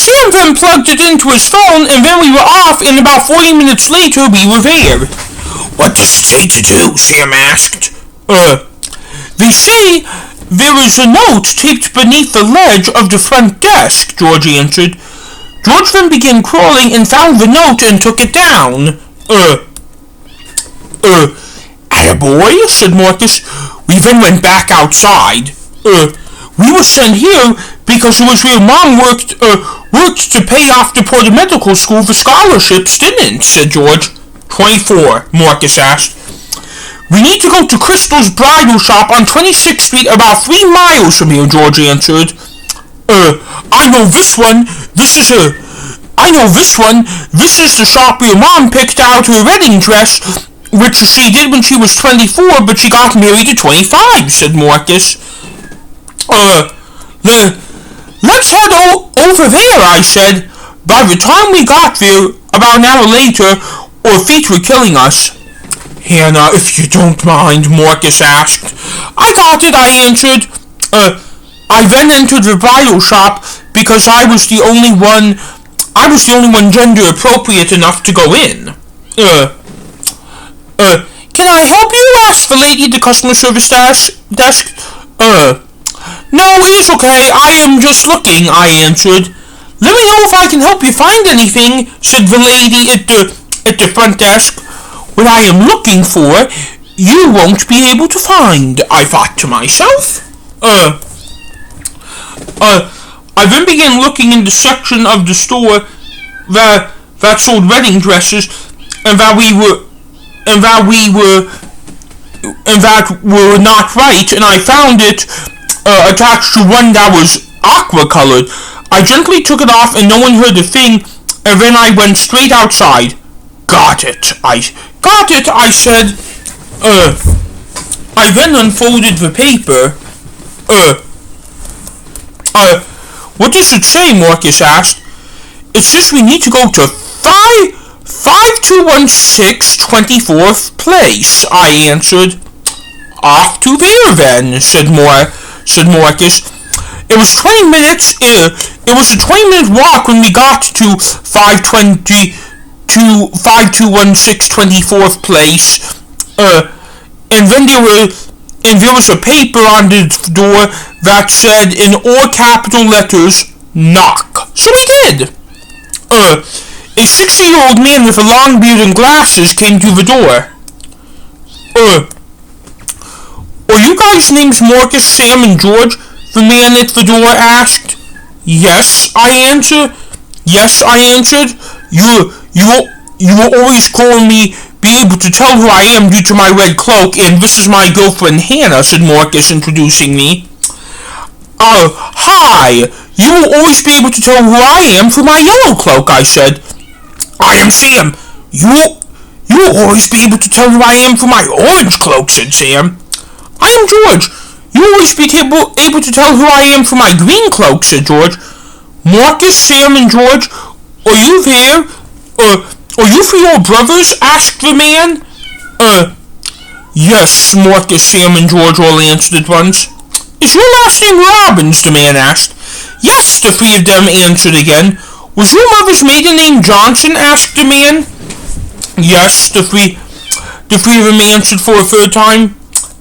Sam then plugged it into his phone, and then we were off, and about 40 minutes later, we were there. What does it say to do? Sam asked. They say there is a note taped beneath the ledge of the front desk, George answered. George then began crawling and found the note and took it down. Attaboy, said Marcus. We then went back outside. We were sent here because it was where Mom worked to pay off the Porter Medical School for scholarships, didn't? Said George. 24, Marcus asked. We need to go to Crystal's bridal shop on 26th Street, about 3 miles from here, George answered. I know this one. This is the shop where Mom picked out her wedding dress, which she did when she was 24, but she got married at 25, said Marcus. Let's head over there, I said. By the time we got there, about an hour later, our feet were killing us. Hannah, if you don't mind, Marcus asked. I got it, I answered. I then entered the bridal shop because I was the only one gender appropriate enough to go in. Can I help you? Asked the lady at the customer service desk. No, it is okay. I am just looking, I answered. Let me know if I can help you find anything, said the lady at the front desk. What I am looking for, you won't be able to find, I thought to myself. I then began looking in the section of the store that sold wedding dresses, and that were not right, and I found it attached to one that was aqua-colored. I gently took it off, and no one heard a thing, and then I went straight outside. Got it, I said. I then unfolded the paper. What does it say? Marcus asked. It says we need to go to 5216 24th Place, I answered. Off to there then, said Marcus. It was 20 minutes. It was a 20-minute walk when we got to 5216 24th Place. And then there was a paper on the door that said in all capital letters, knock. So we did. A 60-year-old man with a long beard and glasses came to the door. Are you guys' names Marcus, Sam, and George? The man at the door asked. Yes, I answered. You will always call me, be able to tell who I am due to my red cloak, and this is my girlfriend Hannah, said Marcus, introducing me. Hi. You will always be able to tell who I am through my yellow cloak, I said. I am Sam. You will always be able to tell who I am through my orange cloak, said Sam. I am George. You will always be able to tell who I am through my green cloak, said George. Marcus, Sam, and George, are you there? Are you 3 old brothers? Asked the man. Yes, Marcus, Sam, and George all answered at once. Is your last name Robbins? The man asked. Yes, the 3 of them answered again. Was your mother's maiden name Johnson? Asked the man. Yes, the three of them answered for a third time.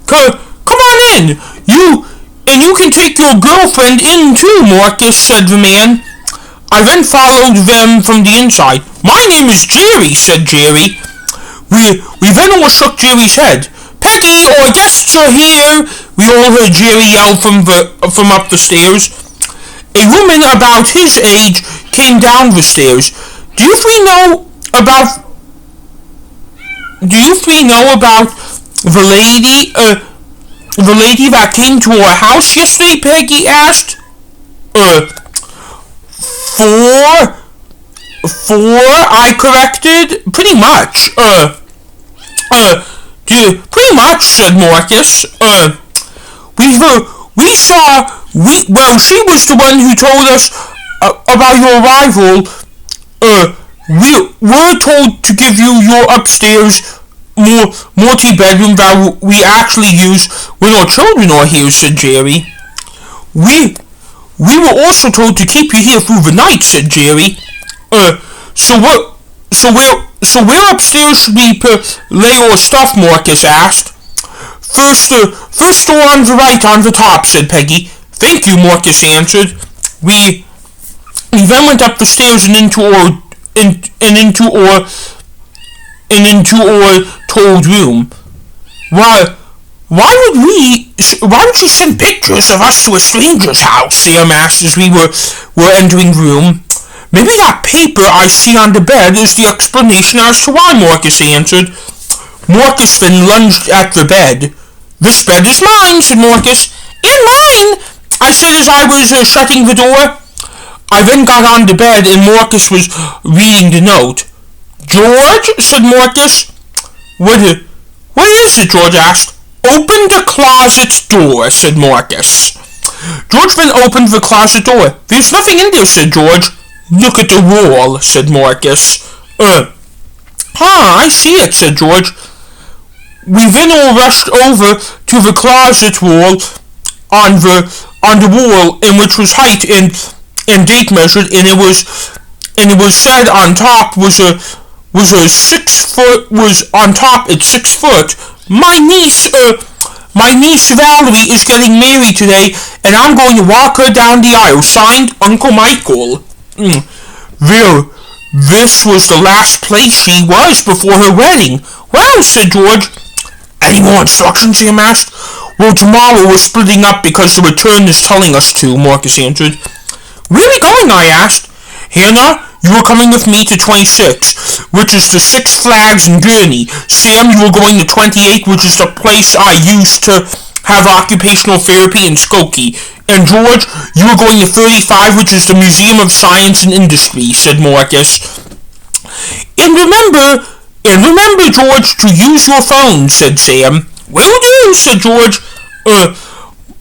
Come on in. You can take your girlfriend in too, Marcus, said the man. I then followed them from the inside. My name is Jerry, said Jerry. We then all shook Jerry's head. Peggy, our guests are here. We all heard Jerry yell from up the stairs. A woman about his age came down the stairs. Do you three know about the lady that came to our house yesterday? Peggy asked. Four, I corrected. Pretty much. Pretty much, said Marcus. She was the one who told us about your arrival. We were told to give you your upstairs multi-bedroom that we actually use when our children are here, said Jerry. We We were also told to keep you here through the night, said Jerry. So where upstairs should we lay our stuff, Marcus asked. First door on the right on the top, said Peggy. Thank you, Marcus answered. We then went up the stairs and into our told room. Why would she send pictures of us to a stranger's house? Sam asked as we were entering the room. Maybe that paper I see on the bed is the explanation as to why, Marcus answered. Marcus then lunged at the bed. This bed is mine, said Marcus. And mine, I said as I was shutting the door. I then got on the bed and Marcus was reading the note. George, said Marcus. What is it, George asked. Open the closet door, said Marcus. George then opened the closet door. There's nothing in there, said George. Look at the wall, said Marcus. I see it, said George. We then all rushed over to the closet wall on the wall in which was height and date measured, and it was said on top was 6 foot, was on top at 6 foot. My niece Valerie is getting married today, and I'm going to walk her down the aisle. Signed, Uncle Michael. This was the last place she was before her wedding. Well, said George. Any more instructions, Sam asked. Well, tomorrow we're splitting up because the return is telling us to, Marcus answered. Where are we going, I asked. Hannah, you are coming with me to 26, which is the Six Flags in Gurney. Sam, you are going to 28, which is the place I used to have occupational therapy in Skokie. And George, you are going to 35, which is the Museum of Science and Industry, said Marcus. And remember, George, to use your phone, said Sam. Will do, said George.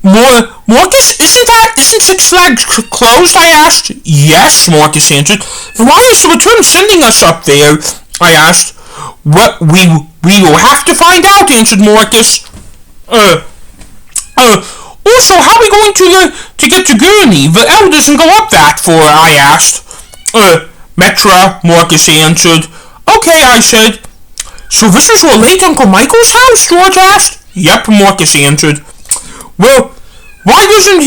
Marcus, isn't Six Flags closed, I asked. Yes, Marcus answered. Then why is the return sending us up there, I asked. What we will have to find out, answered Marcus. Also, how are we going to get to Gurney? The L doesn't go up that far, I asked. Metra, Marcus answered. Okay, I said. So this is your late Uncle Michael's house, George asked. Yep, Marcus answered. Well, why doesn't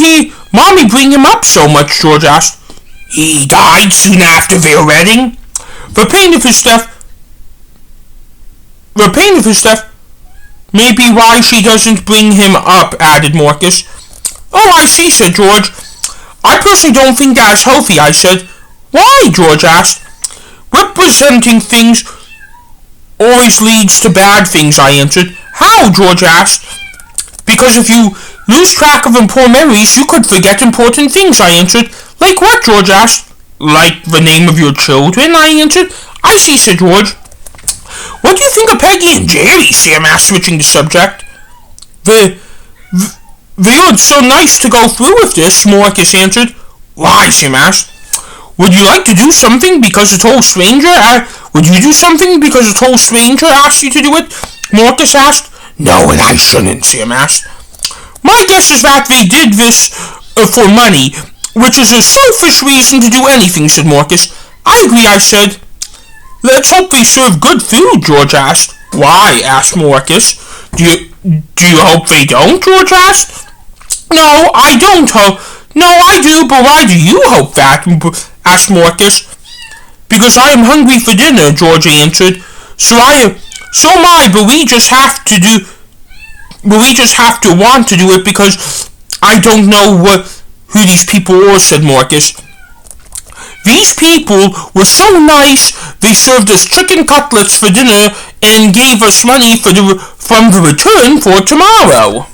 Mommy bring him up so much, George asked. He died soon after their wedding. The pain of his death may be why she doesn't bring him up, added Marcus. Oh, I see, said George. I personally don't think that's healthy, I said. Why, George asked. Representing things always leads to bad things, I answered. How, George asked. Because if you lose track of important memories, you could forget important things, I answered. Like what, George asked. Like the name of your children, I answered. I see, said George. What do you think of Peggy and Jerry, Sam asked, switching the subject. They were so nice to go through with this, Marcus answered. Why, Sam asked. Would you like to do something because a total stranger would you do something because a total stranger asked you to do it? Marcus asked. No, and I shouldn't, Sam asked. My guess is that they did this for money, which is a selfish reason to do anything, said Marcus. I agree, I said. Let's hope they serve good food, George asked. Why, asked Marcus. Do you hope they don't, George asked. No, I don't hope. No, I do, but why do you hope that? Asked Marcus. Because I am hungry for dinner, George answered. So am I, but we just have to want to do it because I don't know who these people are, said Marcus. These people were so nice, they served us chicken cutlets for dinner and gave us money from the return for tomorrow.